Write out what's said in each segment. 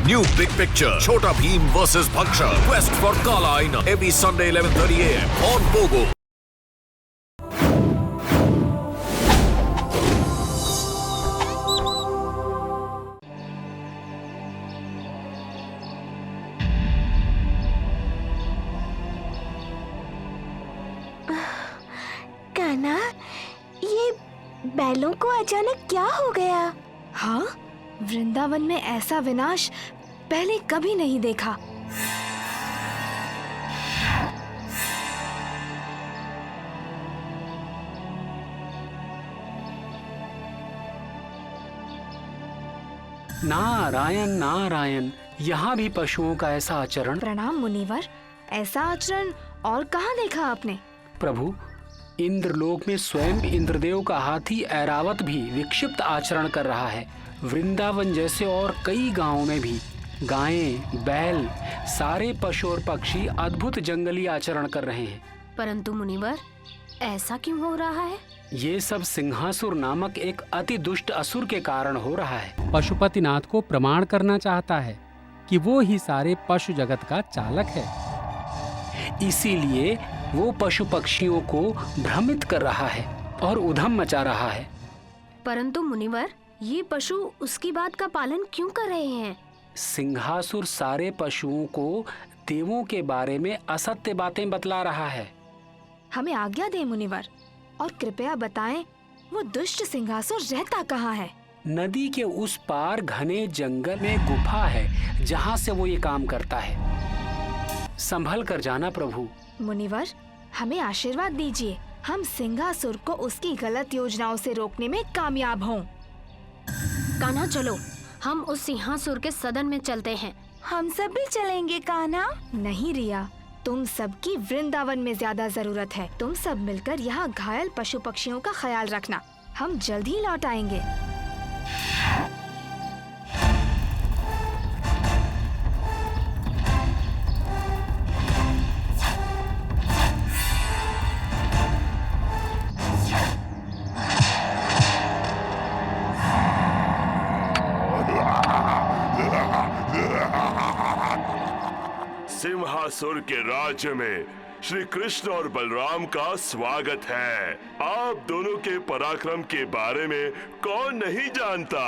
New big picture, Chhota Bheem versus Bhaksha. Quest for Kala Aina. Every Sunday 11:30 AM on Pogo. Kanha, ये बैलों को अचानक क्या हो गया? हाँ, वृंदावन में ऐसा विनाश पहले कभी नहीं देखा। नारायण नारायण, यहाँ भी पशुओं का ऐसा आचरण। प्रणाम मुनिवर, ऐसा आचरण और कहाँ देखा आपने? प्रभु, इंद्रलोक में स्वयं इंद्रदेव का हाथी ऐरावत भी विक्षिप्त आचरण कर रहा है। वृंदावन जैसे और कई गांवों में भी गायें, बैल, सारे पशु और पक्षी अद्भुत जंगली आचरण कर रहे हैं। परंतु मुनिवर, ऐसा क्यों हो रहा है? ये सब सिंहासुर नामक एक अति दुष्ट असुर के कारण हो रहा है। पशुपतिनाथ को प्रमाण करना चाहता है कि वो ही सारे पशु जगत का चालक है। इसीलिए वो पशु पक्षियों को भ्रमित कर रहा है और उधम मचा रहा है। परंतु मुनिवर, ये पशु उसकी बात का पालन क्यों कर रहे हैं? सिंहासुर सारे पशुओं को देवों के बारे में असत्य बातें बतला रहा है। हमें आज्ञा दे मुनिवर, और कृपया बताएं वो दुष्ट सिंहासुर रहता कहाँ है? नदी के उस पार घने जंगल में गुफा है जहाँ से वो ये काम करता है। संभल कर जाना प्रभु। मुनिवर, हमें आशीर्वाद दीजिए, हम सिंहासुर को उसकी गलत योजनाओं से रोकने में कामयाब हों। कान्हा चलो, हम उस सिंहासुर के सदन में चलते हैं। हम सब भी चलेंगे कान्हा। नहीं रिया, तुम सबकी वृंदावन में ज्यादा जरूरत है। तुम सब मिलकर यहाँ घायल पशु पक्षियों का ख्याल रखना। हम जल्द ही लौट आएंगे। सिंहासुर के राज्य में श्री कृष्ण और बलराम का स्वागत है। आप दोनों के पराक्रम के बारे में कौन नहीं जानता?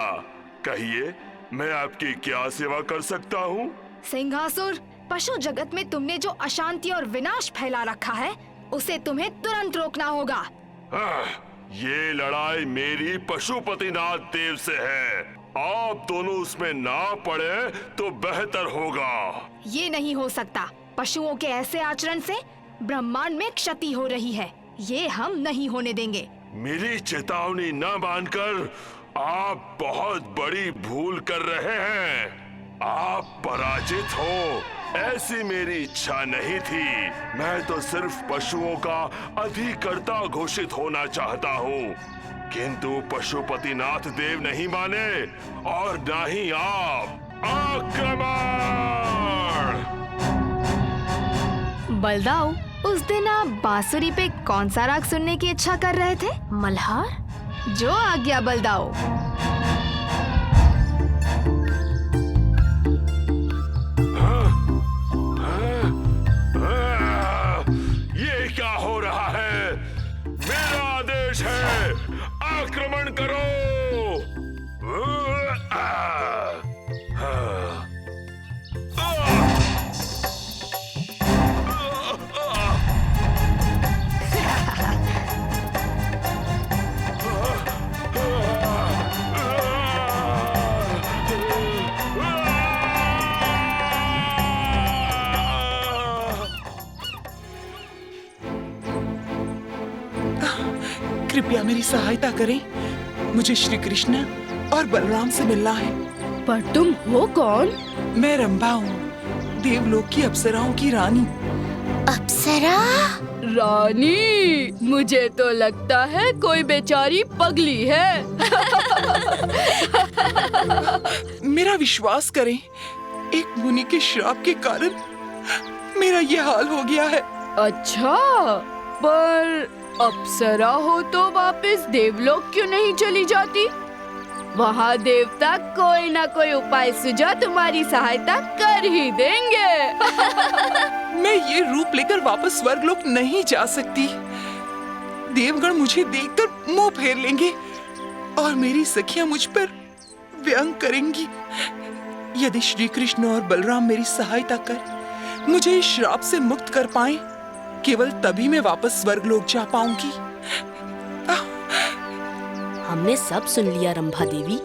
कहिए, मैं आपकी क्या सेवा कर सकता हूँ? सिंहासुर, पशु जगत में तुमने जो अशांति और विनाश फैला रखा है, उसे तुम्हें तुरंत रोकना होगा। ये लड़ाई मेरी पशुपतिनाथ देव से है। आप दोनों उसमें ना पड़े तो बेहतर होगा। ये नहीं हो सकता। पशुओं के ऐसे आचरण से ब्रह्मांड में क्षति हो रही है। ये हम नहीं होने देंगे। मेरी चेतावनी न मानकर आप बहुत बड़ी भूल कर रहे हैं। आप पराजित हो, ऐसी मेरी इच्छा नहीं थी। मैं तो सिर्फ पशुओं का अधिकर्ता घोषित होना चाहता हूँ, किंतु पशुपतिनाथ देव नहीं माने और ना ही आप। आक्रमण! बलदाऊ, उस दिन आप बांसुरी पे कौन सा राग सुनने की इच्छा कर रहे थे? मल्हार? जो आज्ञा बलदाऊ। ये क्या हो रहा है? मेरा आदेश है, आक्रमण करो। कृपया मेरी सहायता करें। मुझे श्री कृष्ण और बलराम से मिलना है। पर तुम हो कौन? मैं रंभा हूँ, देवलोक की अप्सराओं की रानी। अप्सरा? रानी? मुझे तो लगता है कोई बेचारी पगली है। मेरा विश्वास करें, एक मुनि के श्राप के कारण मेरा ये हाल हो गया है। अच्छा, पर अप्सरा हो तो वापस देवलोक क्यों नहीं चली जाती? वहाँ देवता कोई ना कोई उपाय सुझा तुम्हारी सहायता कर ही देंगे। मैं ये रूप लेकर वापस स्वर्गलोक नहीं जा सकती। देवगण मुझे देखकर मुंह फेर लेंगे और मेरी सखियां मुझ पर व्यंग करेंगी। यदि श्री कृष्ण और बलराम मेरी सहायता कर मुझे इस श्राप से मुक्त कर पाएं, केवल तभी मैं वापस स्वर्गलोक जा पाऊंगी। हमने सब सुन लिया रंभा देवी।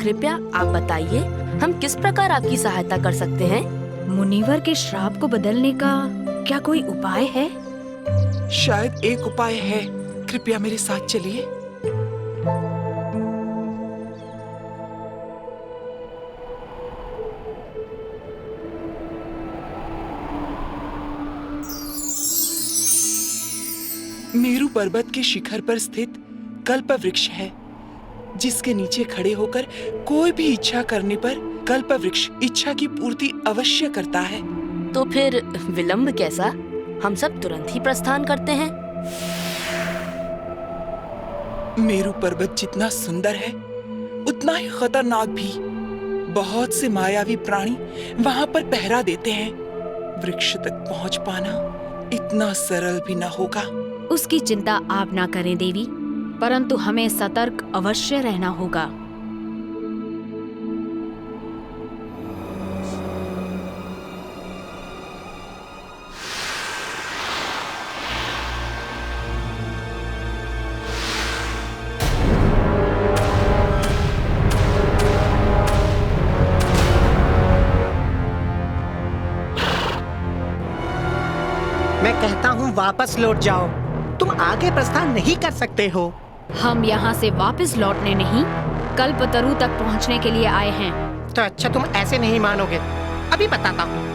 कृपया आप बताइए, हम किस प्रकार आपकी सहायता कर सकते हैं? मुनिवर के श्राप को बदलने का क्या कोई उपाय है? शायद एक उपाय है। कृपया मेरे साथ चलिए। मेरू पर्वत के शिखर पर स्थित कल्प वृक्ष है, जिसके नीचे खड़े होकर कोई भी इच्छा करने पर कल्प वृक्ष इच्छा की पूर्ति अवश्य करता है। तो फिर विलंब कैसा? हम सब तुरंत ही प्रस्थान करते हैं। मेरू पर्वत जितना सुंदर है उतना ही खतरनाक भी। बहुत से मायावी प्राणी वहाँ पर पहरा देते हैं। वृक्ष तक पहुँच पाना इतना सरल भी न होगा। उसकी चिंता आप ना करें देवी, परंतु हमें सतर्क अवश्य रहना होगा। मैं कहता हूँ वापस लौट जाओ। तुम आगे प्रस्थान नहीं कर सकते हो। हम यहाँ से वापस लौटने नहीं, कल्पतरु तक पहुँचने के लिए आए हैं। तो अच्छा, तुम ऐसे नहीं मानोगे। अभी बताता हूँ।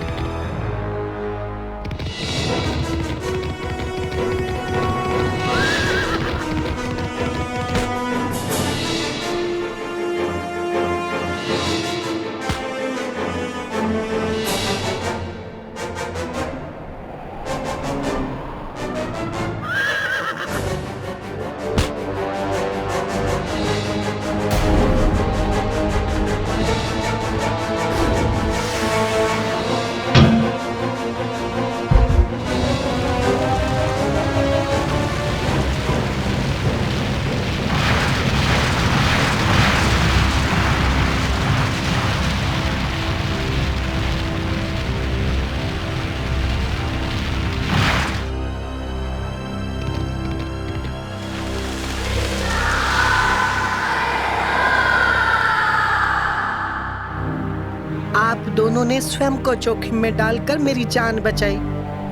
दोनों ने स्वयं को जोखिम में डालकर मेरी जान बचाई।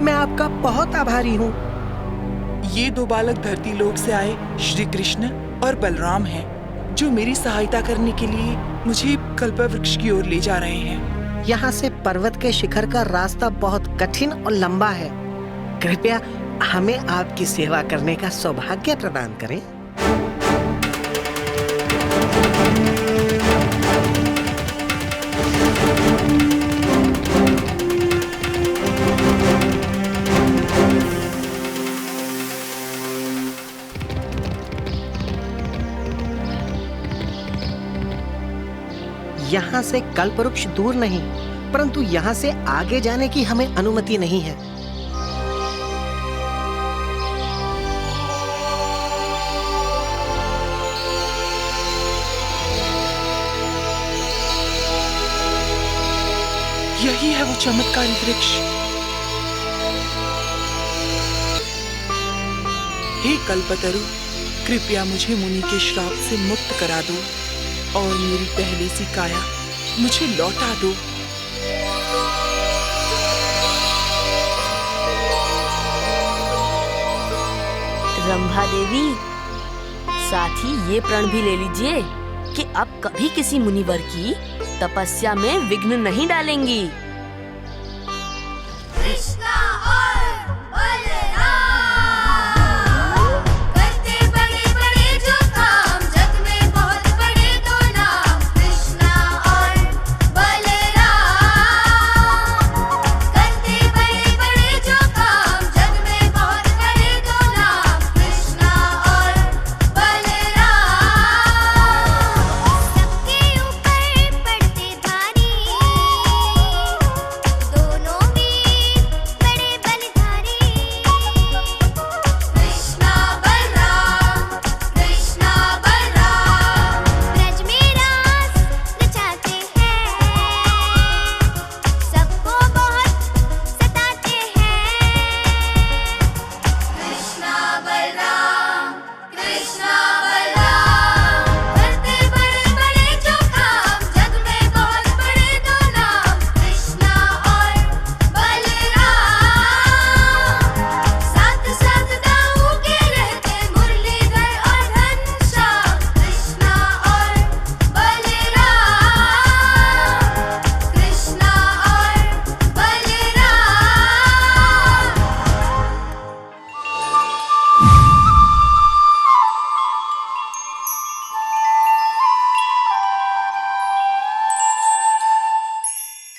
मैं आपका बहुत आभारी हूँ। ये दो बालक धरती लोक से आए श्री कृष्ण और बलराम हैं, जो मेरी सहायता करने के लिए मुझे कल्पवृक्ष की ओर ले जा रहे हैं। यहाँ से पर्वत के शिखर का रास्ता बहुत कठिन और लंबा है। कृपया हमें आपकी सेवा करने का सौभाग्य प्रदान करें। यहाँ से कल्पवृक्ष दूर नहीं, परंतु यहाँ से आगे जाने की हमें अनुमति नहीं है। यही है वो चमत्कारी वृक्ष। हे कल्पतरु, कृपया मुझे मुनि के श्राप से मुक्त करा दो और मेरी पहली सी काया मुझे लौटा दो। रंभा देवी, साथ ही ये प्रण भी ले लीजिए कि अब कभी किसी मुनिवर की तपस्या में विघ्न नहीं डालेंगी। कृष्णा